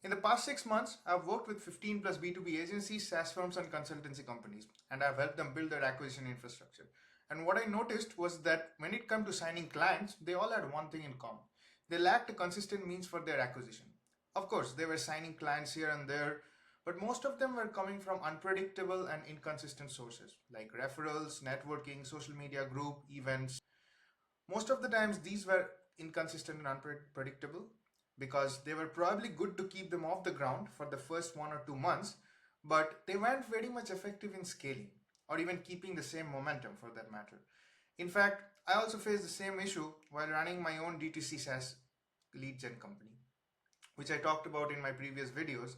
In the past 6 months, I've worked with 15 plus B2B agencies, SaaS firms, and consultancy companies, and I've helped them build their acquisition infrastructure. And what I noticed was that when it came to signing clients, they all had one thing in common. They lacked a consistent means for their acquisition. Of course, they were signing clients here and there, but most of them were coming from unpredictable and inconsistent sources like referrals, networking, social media group, events. Most of the times, these were inconsistent and unpredictable because they were probably good to keep them off the ground for the first 1 or 2 months, but they weren't very much effective in scaling or even keeping the same momentum for that matter. In fact, I also faced the same issue while running my own DTC SaaS lead gen company, which I talked about in my previous videos,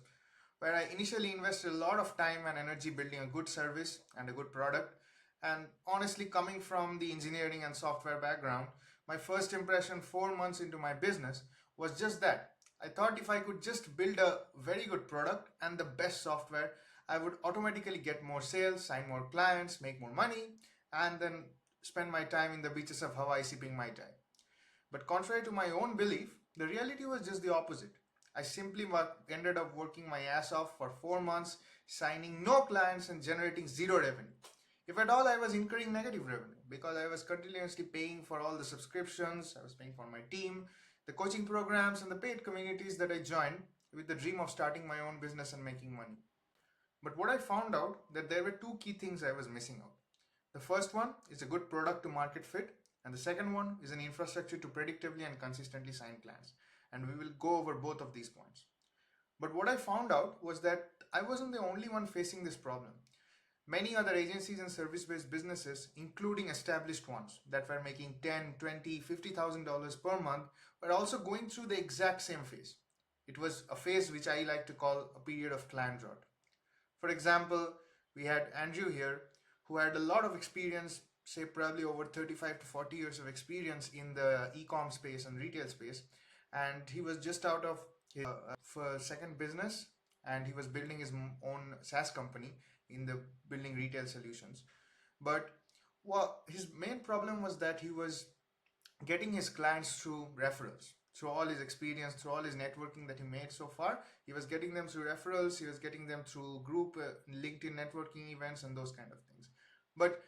where I initially invested a lot of time and energy building a good service and a good product. And honestly, coming from the engineering and software background, my first impression 4 months into my business was just that. I thought if I could just build a very good product and the best software, I would automatically get more sales, sign more clients, make more money, and then spend my time in the beaches of Hawaii sipping Mai Tai. But contrary to my own belief, the reality was just the opposite. I simply ended up working my ass off for 4 months, signing no clients and generating zero revenue. If at all, I was incurring negative revenue because I was continuously paying for all the subscriptions, I was paying for my team, the coaching programs, and the paid communities that I joined with the dream of starting my own business and making money. But what I found out that there were two key things I was missing out. The first one is a good product to market fit, and the second one is an infrastructure to predictably and consistently sign clients. And we will go over both of these points. But what I found out was that I wasn't the only one facing this problem. Many other agencies and service-based businesses, including established ones that were making $10, $20, $50,000 per month, were also going through the exact same phase. It was a phase which I like to call a period of client rot. For example, we had Andrew here who had a lot of experience, say probably over 35 to 40 years of experience in the e-com space and retail space, and he was just out of his second business, and he was building his own SaaS company in the building retail solutions. But his main problem was that he was getting his clients through referrals. Through all his experience, through all his networking that he made so far, he was getting them through referrals, he was getting them through group LinkedIn networking events and those kind of things. But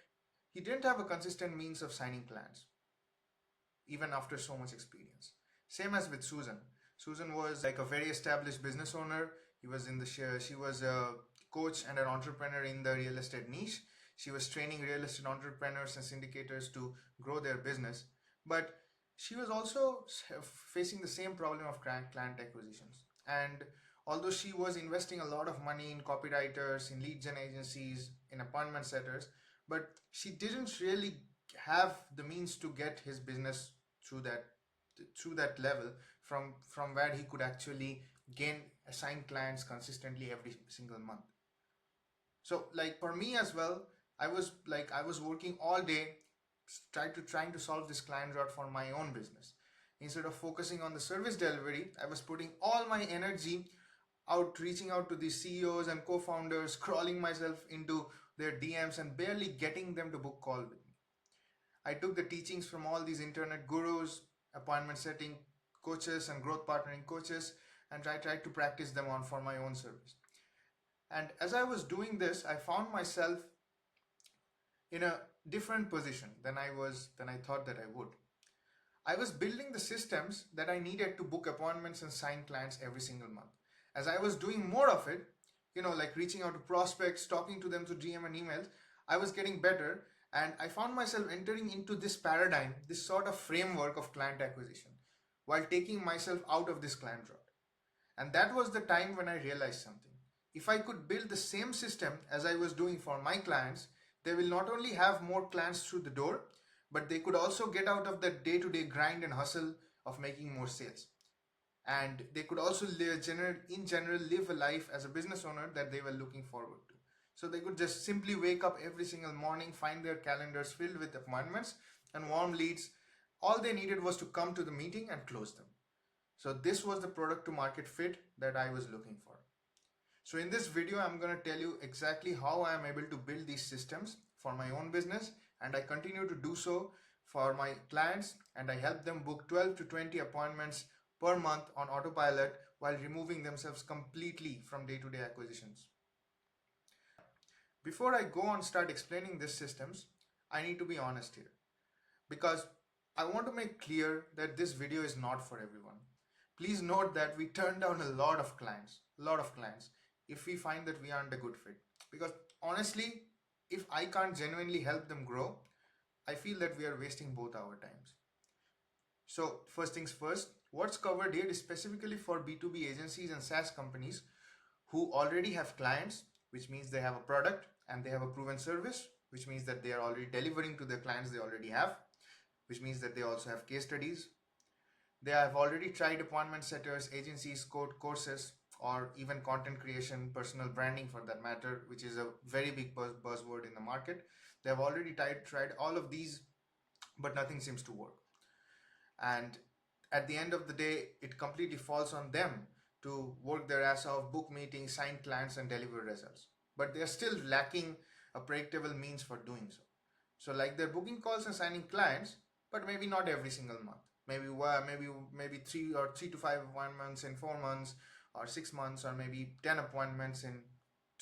he didn't have a consistent means of signing clients, even after so much experience. Same as with Susan. Susan was like a very established business owner. She was a coach and an entrepreneur in the real estate niche. She was training real estate entrepreneurs and syndicators to grow their business. But she was also facing the same problem of client acquisitions. And although she was investing a lot of money in copywriters, in lead gen agencies, in appointment setters, but she didn't really have the means to get his business through that level from where he could actually gain assigned clients consistently every single month. So like for me as well, I was working all day trying to solve this client rot for my own business. Instead of focusing on the service delivery, I was putting all my energy out reaching out to these CEOs and co-founders, crawling myself into their DMs and barely getting them to book call with me. I took the teachings from all these internet gurus, appointment setting coaches and growth partnering coaches, and I tried to practice them on for my own service. And as I was doing this, I found myself in a different position than I thought that I would. I was building the systems that I needed to book appointments and sign clients every single month. As I was doing more of it, like reaching out to prospects, talking to them through DM and emails, I was getting better, and I found myself entering into this paradigm, this sort of framework of client acquisition, while taking myself out of this client rot. And that was the time when I realized something. If I could build the same system as I was doing for my clients, they will not only have more clients through the door, but they could also get out of the day-to-day grind and hustle of making more sales. And they could also in general live a life as a business owner that they were looking forward to. So they could just simply wake up every single morning, find their calendars filled with appointments and warm leads. All they needed was to come to the meeting and close them. So this was the product to market fit that I was looking for. So in this video, I'm going to tell you exactly how I am able to build these systems for my own business, and I continue to do so for my clients, and I help them book 12 to 20 appointments per month on autopilot while removing themselves completely from day-to-day acquisitions. Before I go and start explaining these systems, I need to be honest here because I want to make clear that this video is not for everyone. Please note that we turn down a lot of clients, if we find that we aren't a good fit. Because honestly, if I can't genuinely help them grow, I feel that we are wasting both our times. So first things first, what's covered here is specifically for B2B agencies and SaaS companies who already have clients, which means they have a product and they have a proven service, which means that they are already delivering to the clients they already have, which means that they also have case studies. They have already tried appointment setters, agencies, courses, or even content creation, personal branding for that matter, which is a very big buzzword in the market. They have already tried all of these, but nothing seems to work. And at the end of the day, it completely falls on them to work their ass off, book meetings, sign clients, and deliver results. But they're still lacking a predictable means for doing so. So like they're booking calls and signing clients, but maybe not every single month. Maybe 3 to 5 appointments in 4 months, or 6 months, or maybe 10 appointments in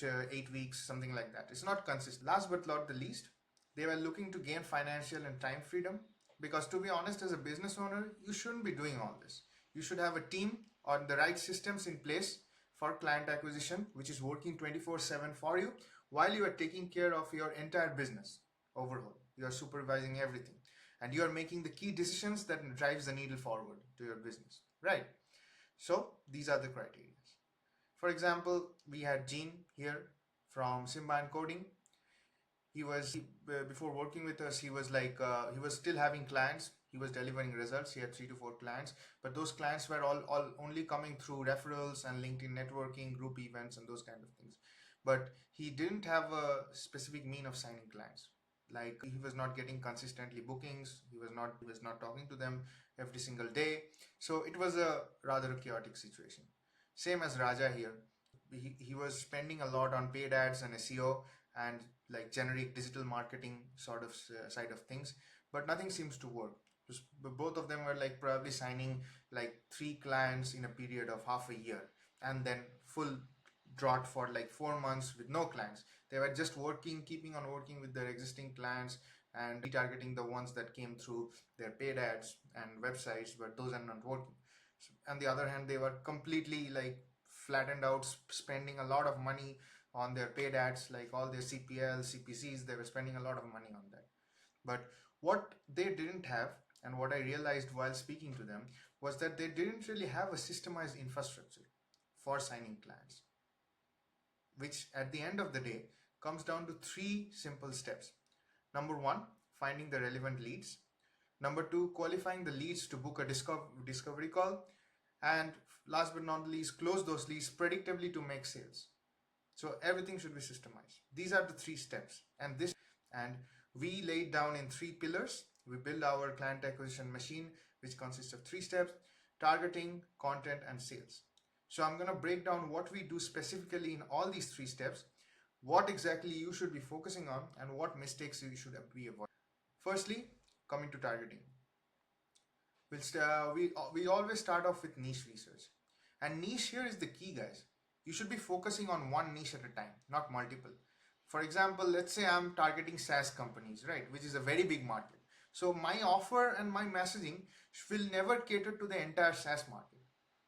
8 weeks, something like that. It's not consistent. Last but not the least, they were looking to gain financial and time freedom. Because to be honest, as a business owner, you shouldn't be doing all this. You should have a team or the right systems in place for client acquisition, which is working 24/7 for you while you are taking care of your entire business overall. You are supervising everything and you are making the key decisions that drives the needle forward to your business, right? So these are the criteria. For example, we had Gene here from Simba and Coding. Before working with us, he was he was still having clients. He was delivering results. He had 3 to 4 clients, but those clients were all only coming through referrals and LinkedIn networking, group events, and those kind of things. But he didn't have a specific mean of signing clients. Like he was not getting consistently bookings. He was not talking to them every single day. So it was a rather chaotic situation. Same as Raja here. He was spending a lot on paid ads and SEO and like generic digital marketing sort of side of things, but nothing seems to work. Both of them were like probably signing like 3 clients in a period of half a year, and then full drought for like 4 months with no clients. They were just keeping on working with their existing clients and retargeting the ones that came through their paid ads and websites, but those are not working. On the other hand, they were completely like flattened out, spending a lot of money on their paid ads, like all their CPL, CPCs. They were spending a lot of money on that. But what they didn't have, and what I realized while speaking to them, was that they didn't really have a systemized infrastructure for signing clients, which at the end of the day comes down to 3 simple steps. Number 1, finding the relevant leads. Number 2, qualifying the leads to book a discovery call. And last but not least, close those leads predictably to make sales. So everything should be systemized. These are the 3 steps, and we laid down in 3 pillars. We build our client acquisition machine, which consists of 3 steps: targeting, content, and sales. So I'm going to break down what we do specifically in all these 3 steps, what exactly you should be focusing on, and what mistakes you should be avoiding. Firstly, coming to targeting. We always start off with niche research. And niche here is the key, guys. You should be focusing on one niche at a time, not multiple. For example, let's say I'm targeting SaaS companies, right, which is a very big market. So my offer and my messaging will never cater to the entire SaaS market.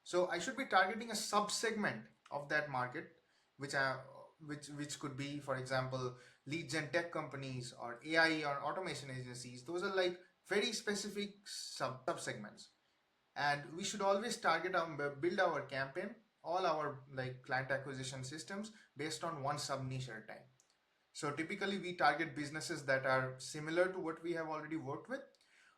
So I should be targeting a sub-segment of that market, which could be, for example, lead gen tech companies or AI or automation agencies. Those are like very specific sub-segments. And we should always build our campaign, all our like client acquisition systems based on one sub niche at a time. So typically we target businesses that are similar to what we have already worked with,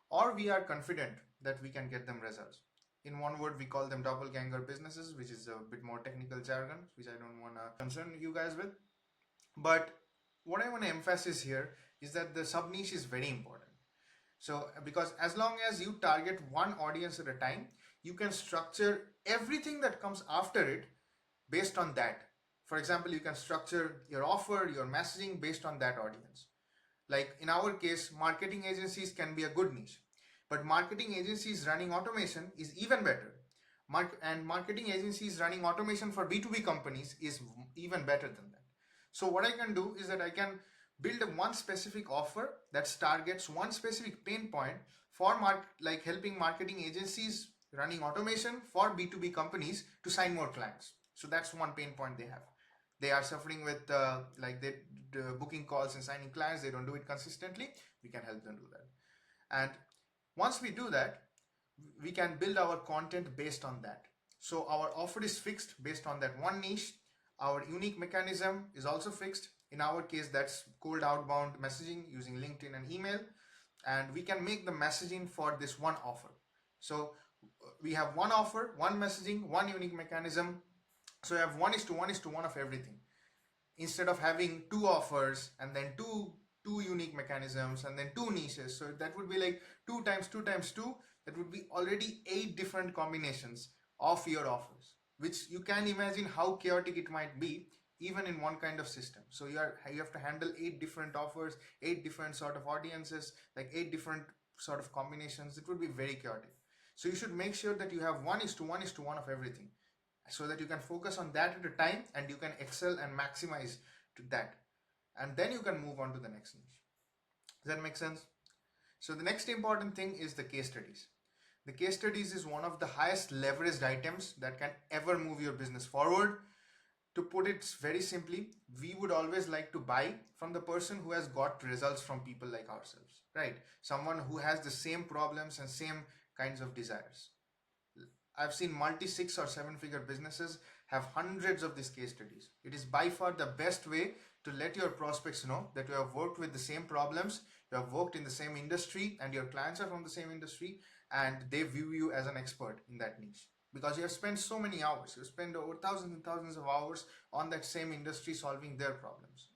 or we are confident that we can get them results. In one word, we call them doppelganger businesses, which is a bit more technical jargon, which I don't want to concern you guys with. But what I want to emphasize here is that the sub niche is very important. So because as long as you target one audience at a time, you can structure everything that comes after it based on that. For example, you can structure your offer, your messaging based on that audience. Like in our case, marketing agencies can be a good niche, but marketing agencies running automation is even better. And marketing agencies running automation for B2B companies is even better than that. So what I can do is that I can build one specific offer that targets one specific pain point for like helping marketing agencies running automation for B2B companies to sign more clients. So that's one pain point they have. They are suffering with like the booking calls and signing clients. They don't do it consistently. We can help them do that. And once we do that, we can build our content based on that. So our offer is fixed based on that one niche. Our unique mechanism is also fixed. In our case, that's cold outbound messaging using LinkedIn and email. And we can make the messaging for this one offer. So we have one offer, one messaging, one unique mechanism. So we have 1:1:1 of everything, instead of having two offers and then two unique mechanisms and then two niches. So that would be like 2 times 2 times 2. That would be already 8 different combinations of your offers, which you can imagine how chaotic it might be even in one kind of system. So you have to handle 8 different offers, 8 different sort of audiences, like 8 different sort of combinations. It would be very chaotic. So you should make sure that you have 1:1:1 of everything, so that you can focus on that at a time and you can excel and maximize to that, and then you can move on to the next niche. Does that make sense? So the next important thing is the case studies. The case studies is one of the highest leveraged items that can ever move your business forward. To put it very simply, we would always like to buy from the person who has got results from people like ourselves, right? Someone who has the same problems and same kinds of desires. I've seen multi 6 or 7 figure businesses have hundreds of these case studies. It is by far the best way to let your prospects know that you have worked with the same problems, you have worked in the same industry, and your clients are from the same industry, and they view you as an expert in that niche. Because you have spent so many hours, you spend over thousands and thousands of hours on that same industry solving their problems.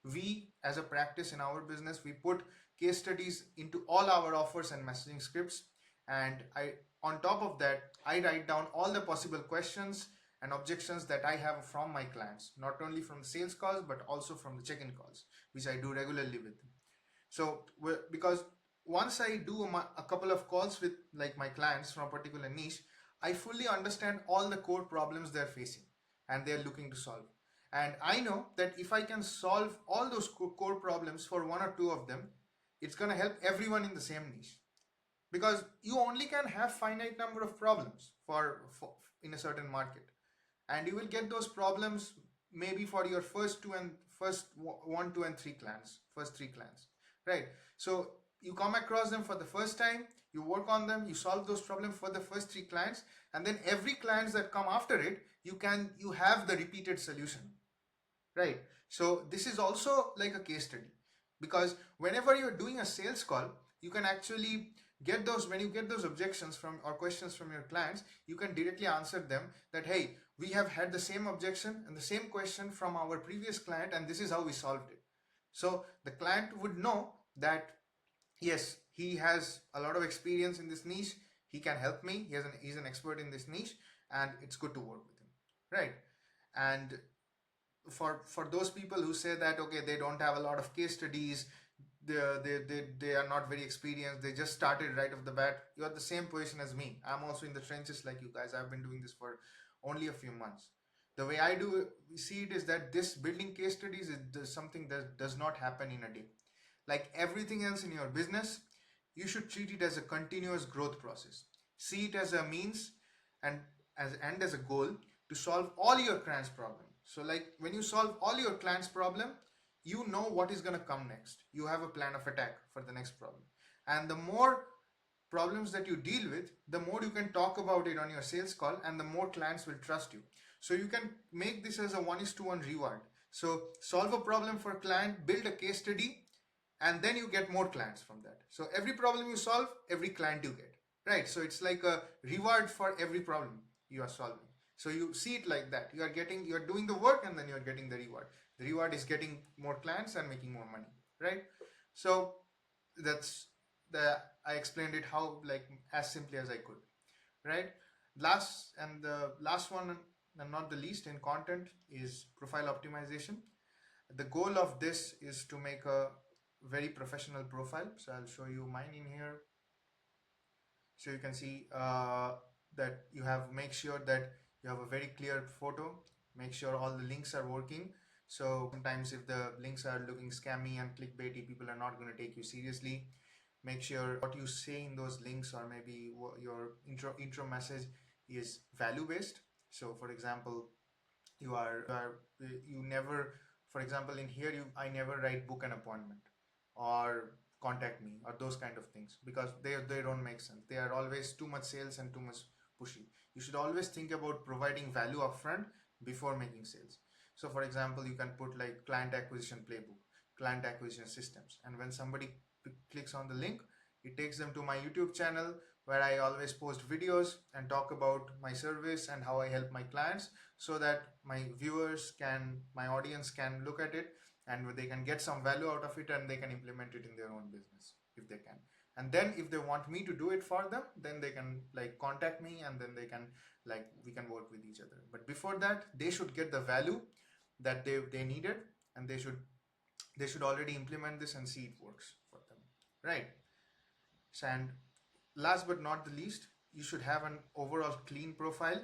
We, as a practice in our business, we put case studies into all our offers and messaging scripts, and on top of that, I write down all the possible questions and objections that I have from my clients, not only from the sales calls but also from the check-in calls, which I do regularly with them. So because once I do a couple of calls with like my clients from a particular niche, I fully understand all the core problems they're facing and they're looking to solve. And I know that if I can solve all those core problems for one or two of them, it's going to help everyone in the same niche. Because you only can have finite number of problems for in a certain market, and you will get those problems maybe for your first 1, 2 and 3 clans, first 3 clans, right? So you come across them for the first time, you work on them, you solve those problems for the first 3 clients, and then every clients that come after it, you have the repeated solution, right? So this is also like a case study, because whenever you're doing a sales call, you can actually get those, when you get those objections from or questions from your clients, you can directly answer them that, hey, we have had the same objection and the same question from our previous client, and this is how we solved it. So the client would know that yes, he has a lot of experience in this niche, he can help me, he's an expert in this niche, and it's good to work with him, right? And for those people who say that okay, they don't have a lot of case studies, they are not very experienced, they just started right off the bat, you're the same position as me. I'm also in the trenches like you guys. I've been doing this for only a few months. The way I do see it is that this building case studies is something that does not happen in a day. Like everything else in your business, you should treat it as a continuous growth process. See it as a means and as a goal to solve all your clients' problem. So like when you solve all your clients' problem, you know what is going to come next. You have a plan of attack for the next problem. And the more problems that you deal with, the more you can talk about it on your sales call, and the more clients will trust you. So you can make this as a 1:1 reward. So solve a problem for a client, build a case study, and then you get more clients from that. So every problem you solve, every client you get, right? So it's like a reward for every problem you are solving. So you see it like that. You're doing the work, and then you're getting the reward. The reward is getting more clients and making more money, right? So that's I explained it how, like, as simply as I could, right? The last one and not the least in content is profile optimization. The goal of this is to make a very professional profile. So I'll show you mine in here. So you can see that you have, make sure that you have a very clear photo, make sure all the links are working. So sometimes if the links are looking scammy and clickbaity, people are not going to take you seriously. Make sure what you say in those links, or maybe your intro message, is value based. So for example, you never, for example, in here, I never write book an appointment or contact me or those kind of things, because they don't make sense. They are always too much sales and too much pushy. You should always think about providing value upfront before making sales. So for example, you can put like client acquisition playbook, client acquisition systems, and when somebody clicks on the link, it takes them to my YouTube channel, where I always post videos and talk about my service and how I help my clients, so that my viewers can, my audience can look at it, and they can get some value out of it, and they can implement it in their own business if they can. And then if they want me to do it for them, then they can like contact me, and then they can, like, we can work with each other. But before that, they should get the value that they needed, and they should already implement this and see it works for them, right? And last but not the least, you should have an overall clean profile.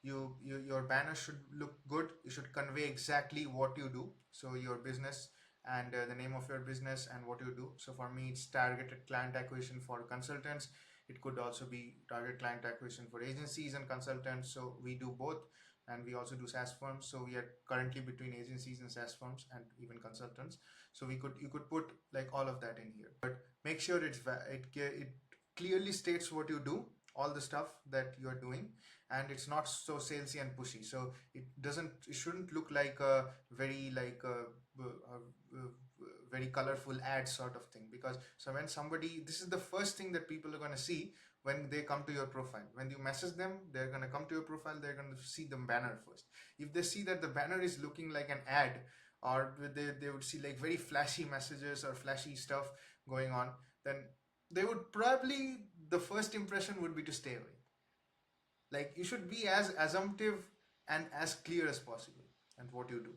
Your banner should look good. You should convey exactly what you do, so your business, and the name of your business and what you do. So for me, it's targeted client acquisition for consultants. It could also be target client acquisition for agencies and consultants. So we do both, and we also do SaaS firms. So we are currently between agencies and SaaS firms and even consultants. So you could put like all of that in here, but make sure it clearly states what you do, all the stuff that you are doing, and it's not so salesy and pushy. So it shouldn't look like a very very colorful ad sort of thing, because so when somebody, this is the first thing that people are going to see when they come to your profile. When you message them, they're going to come to your profile, they're going to see the banner first. If they see that the banner is looking like an ad, or they would see like very flashy messages or flashy stuff going on, then they would probably, the first impression would be to stay away. Like, you should be as assumptive and as clear as possible and what you do,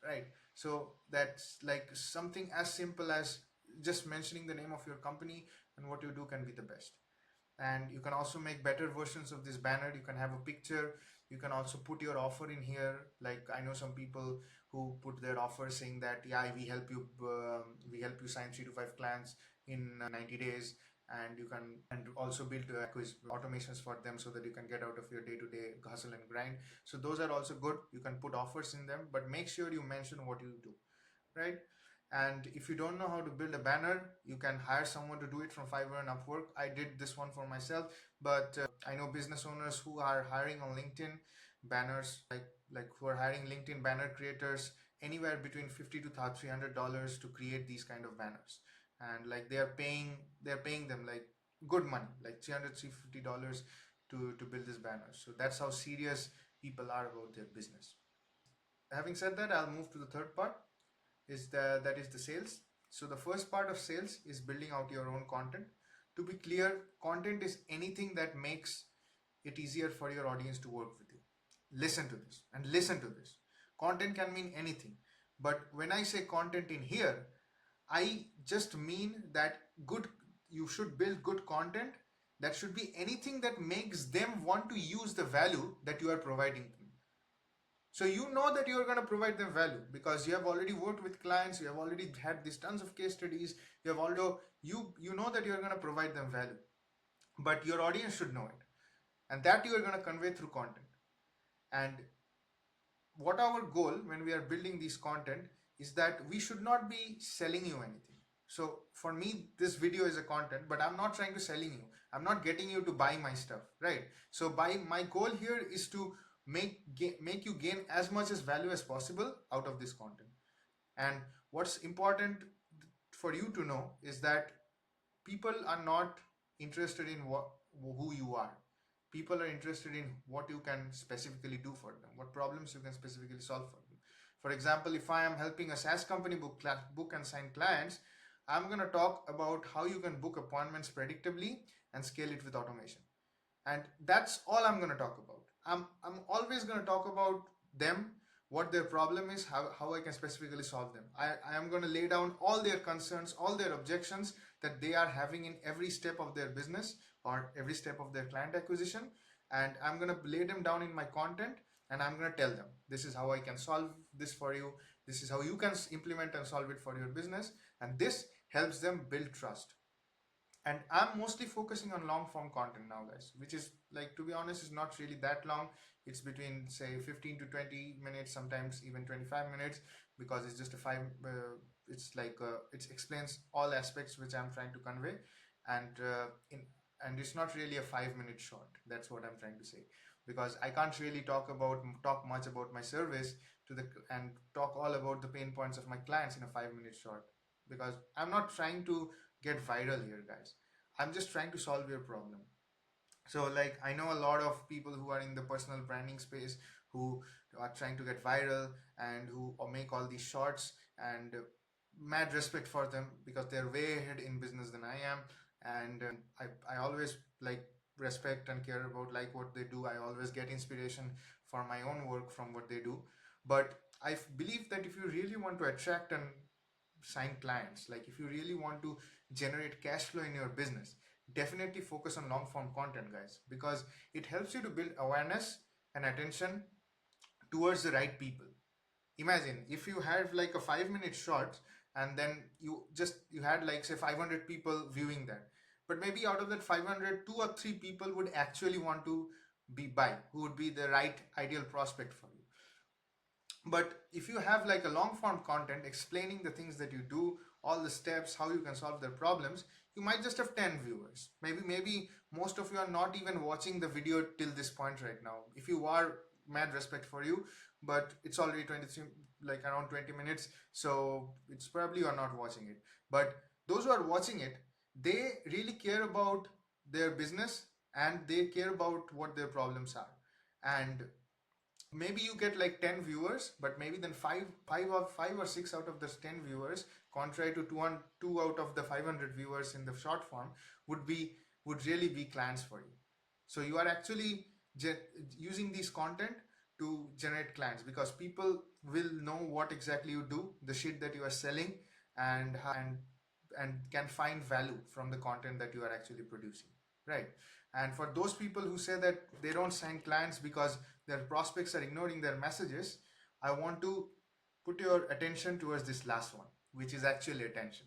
right? So that's like something as simple as just mentioning the name of your company and what you do can be the best. And you can also make better versions of this banner. You can have a picture, you can also put your offer in here. Like, I know some people who put their offer saying that, yeah, we help you sign 3 to 5 clients in 90 days, and you can, and also build automations for them, so that you can get out of your day-to-day hustle and grind. So those are also good. You can put offers in them, but make sure you mention what you do, right? And if you don't know how to build a banner, you can hire someone to do it from Fiverr and Upwork. I did this one for myself, but I know business owners who are hiring on LinkedIn banners, like who are hiring LinkedIn banner creators, anywhere between $50 to $300 to create these kind of banners. And like they're paying them like good money, like $300 $350 to build this banner. So that's how serious people are about their business. Having said that, I'll move to the third part, that is the sales. So the first part of sales is building out your own content. To be clear, content is anything that makes it easier for your audience to work with you. Listen to this and listen to this. Content can mean anything, but when I say content in here, I just mean that you should build good content that should be anything that makes them want to use the value that you are providing them. So you know that you're going to provide them value because you have already worked with clients, you have already had these tons of case studies, you have already, you know that you're going to provide them value, but your audience should know it, and that you are going to convey through content. And what our goal when we are building this content is that we should not be selling you anything. So for me, this video is a content, but I'm not trying to selling you. I'm not getting you to buy my stuff, right? So my goal here is to make you gain as much as value as possible out of this content. And what's important for you to know is that people are not interested in who you are. People are interested in what you can specifically do for them, what problems you can specifically solve for them. For example, if I am helping a SaaS company book and sign clients, I'm going to talk about how you can book appointments predictably and scale it with automation. And that's all I'm going to talk about. I'm always going to talk about them, what their problem is, how I can specifically solve them. I am going to lay down all their concerns, all their objections that they are having in every step of their business or every step of their client acquisition. and I'm going to lay them down in my content, and I'm going to tell them this is how I can solve this for you, this is how you can implement and solve it for your business, and this helps them build trust. And I'm mostly focusing on long form content now, guys, which is, like, to be honest, is not really that long. It's between, say, 15 to 20 minutes, sometimes even 25 minutes, because it's just a it's like it explains all aspects which I'm trying to convey. And and it's not really a 5 minute short. That's what I'm trying to say, because I can't really talk much about my service to the and talk all about the pain points of my clients in a 5 minute short, because I'm not trying to get viral here, guys. I'm just trying to solve your problem. So, like, I know a lot of people who are in the personal branding space who are trying to get viral and who make all these shorts, and mad respect for them because they're way ahead in business than I am. And I always like respect and care about like what they do. I always get inspiration for my own work from what they do. But I believe that if you really want to attract and sign clients, like if you really want to generate cash flow in your business, definitely focus on long form content, guys, because it helps you to build awareness and attention towards the right people. Imagine if you had like a 5 minute short, and then you had like, say, 500 people viewing that, but maybe out of that 500, 2 or 3 people would actually want to be buy, who would be the right ideal prospect for you. But if you have like a long form content explaining the things that you do, all the steps, how you can solve their problems, you might just have 10 viewers. Maybe most of you are not even watching the video till this point right now. If you are, mad respect for you, but it's already 23, like around 20 minutes, so it's probably you are not watching it. But those who are watching it, they really care about their business, and they care about what their problems are. And maybe you get like 10 viewers, but maybe then five or six out of those 10 viewers, contrary to two out of the 500 viewers in the short form, would really be clients for you. So you are actually using these content to generate clients, because people will know what exactly you do, the shit that you are selling, and can find value from the content that you are actually producing, right? And for those people who say that they don't sign clients because their prospects are ignoring their messages, I want to put your attention towards this last one, which is actually attention.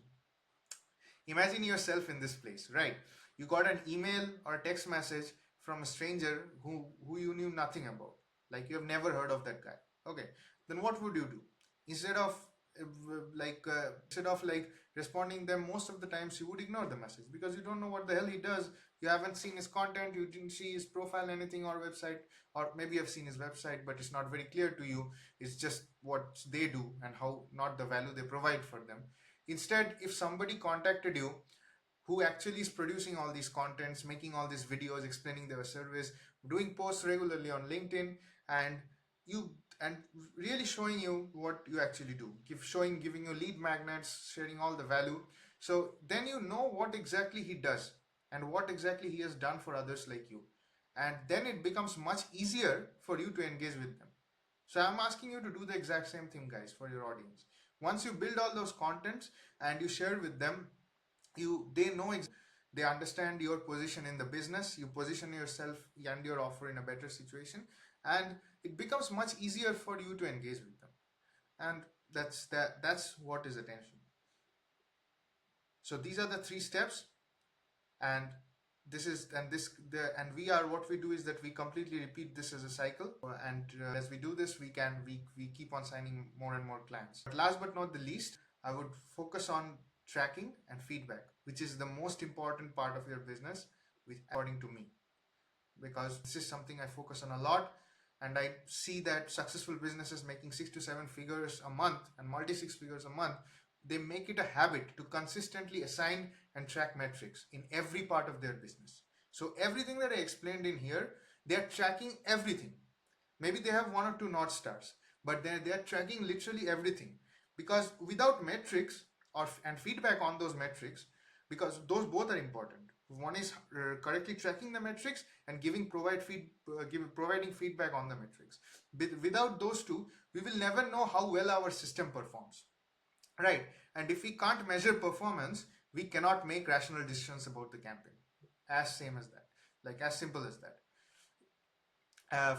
Imagine yourself in this place, right? You got an email or a text message from a stranger who you knew nothing about. Like, you have never heard of that guy. Okay, then what would you do? Instead of like responding them, most of the times you would ignore the message, because you don't know what the hell he does. You haven't seen his content, you didn't see his profile, anything, or website, or maybe you've seen his website, but it's not very clear to you. It's just what they do and how, not the value they provide for them. Instead, if somebody contacted you who actually is producing all these contents, making all these videos, explaining their service, doing posts regularly on LinkedIn, and you and really showing you what you actually do, giving you lead magnets, sharing all the value, so then you know what exactly he does and what exactly he has done for others like you, and then it becomes much easier for you to engage with them. So I'm asking you to do the exact same thing, guys, for your audience. Once you build all those contents and you share with them, they know they understand your position in the business, you position yourself and your offer in a better situation, and it becomes much easier for you to engage with them. And that's what is attention. So these are the 3 steps, and this is and this the and we are what we do is that we completely repeat this as a cycle, and as we do this, we keep on signing more and more clients. But last but not the least, I would focus on tracking and feedback, which is the most important part of your business, which, according to me, because this is something I focus on a lot. And I see that successful businesses making 6 to 7 figures a month and multi 6 figures a month, they make it a habit to consistently assign and track metrics in every part of their business. So everything that I explained in here, they're tracking everything. Maybe they have 1 or 2 North Stars, but they're tracking literally everything, because without metrics and feedback on those metrics, because those both are important. One is correctly tracking the metrics and providing feedback on the metrics. Without those two, we will never know how well our system performs, right? And if we can't measure performance, we cannot make rational decisions about the campaign. As same as that, like as simple as that.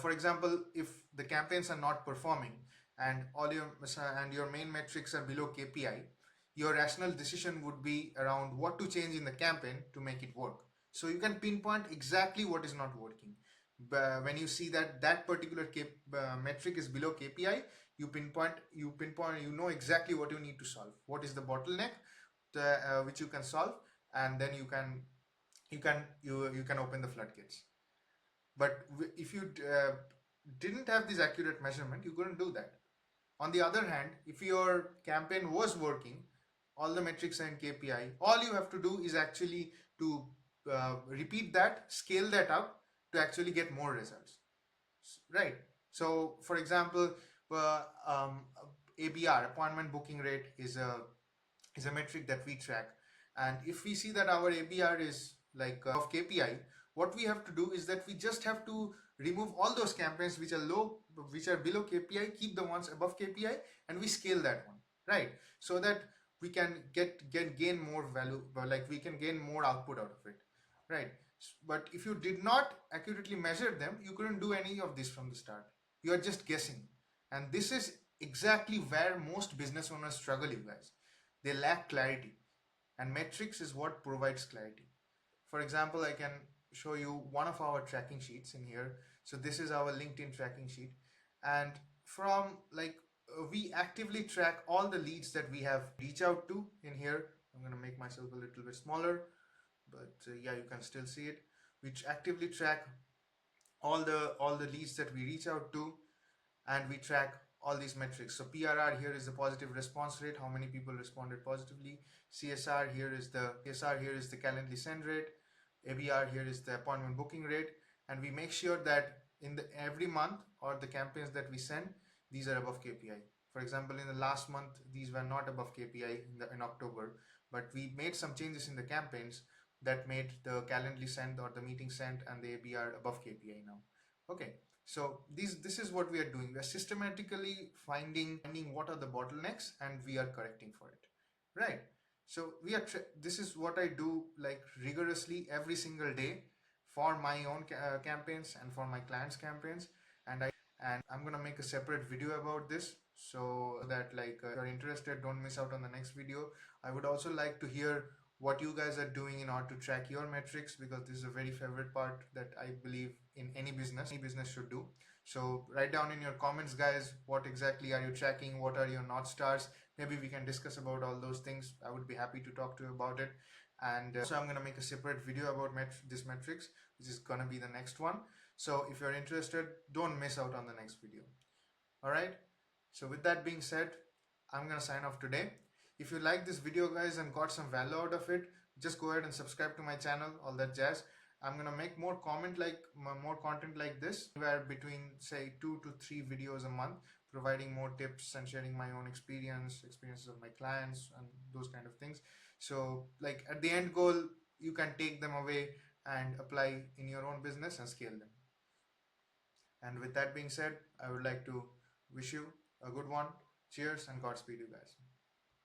For example, if the campaigns are not performing and your main metrics are below KPI, your rational decision would be around what to change in the campaign to make it work. So you can pinpoint exactly what is not working. When you see that that particular metric is below KPI, you know exactly what you need to solve. What is the bottleneck which you can solve, and then you can open the floodgates. But if you didn't have this accurate measurement, you couldn't do that. On the other hand, if your campaign was working, all the metrics and KPI, all you have to do is actually to repeat that, scale that up to actually get more results, right? So, for example, uh, um, ABR, appointment booking rate, is a metric that we track. And if we see that our ABR is like of KPI, what we have to do is that we just have to remove all those campaigns which are low, which are below KPI, keep the ones above KPI, and we scale that one, right? So that we can gain more value, like we can gain more output out of it, right? But if you did not accurately measure them, you couldn't do any of this from the start. You are just guessing. And this is exactly where most business owners struggle, you guys. They lack clarity, and metrics is what provides clarity. For example, I can show you one of our tracking sheets in here. So this is our LinkedIn tracking sheet, and from we actively track all the leads that we have reach out to in here. I'm going to make myself a little bit smaller, but yeah, you can still see it. We actively track all the leads that we reach out to, and we track all these metrics. So PRR here is the positive response rate, how many people responded positively. CSR here is the Calendly send rate. ABR here is the appointment booking rate, and we make sure that in the every month or the campaigns that we send, these are above KPI. For example, in the last month, these were not above KPI in October, but we made some changes in the campaigns that made the Calendly send or the meeting sent and the ABR above KPI now. Okay, so this is what we are doing. We are systematically finding what are the bottlenecks, and we are correcting for it, right? So this is what I do like rigorously every single day for my own campaigns and for my clients' campaigns, and I'm gonna make a separate video about this, so that if you're interested, don't miss out on the next video. I would also like to hear what you guys are doing in order to track your metrics, because this is a very favorite part that I believe in any business should do. So write down in your comments, guys, what exactly are you tracking, what are your North Stars. Maybe we can discuss about all those things. I would be happy to talk to you about it. And so I'm going to make a separate video about this metrics, which is going to be the next one. So if you're interested, don't miss out on the next video. All right, so with that being said, I'm going to sign off today. If you like this video, guys, and got some value out of it, just go ahead and subscribe to my channel, all that jazz. I'm gonna make more content like this, where between say 2 to 3 videos a month, providing more tips and sharing my own experiences of my clients and those kind of things. So like at the end goal, you can take them away and apply in your own business and scale them. And with that being said, I would like to wish you a good one. Cheers and Godspeed, you guys.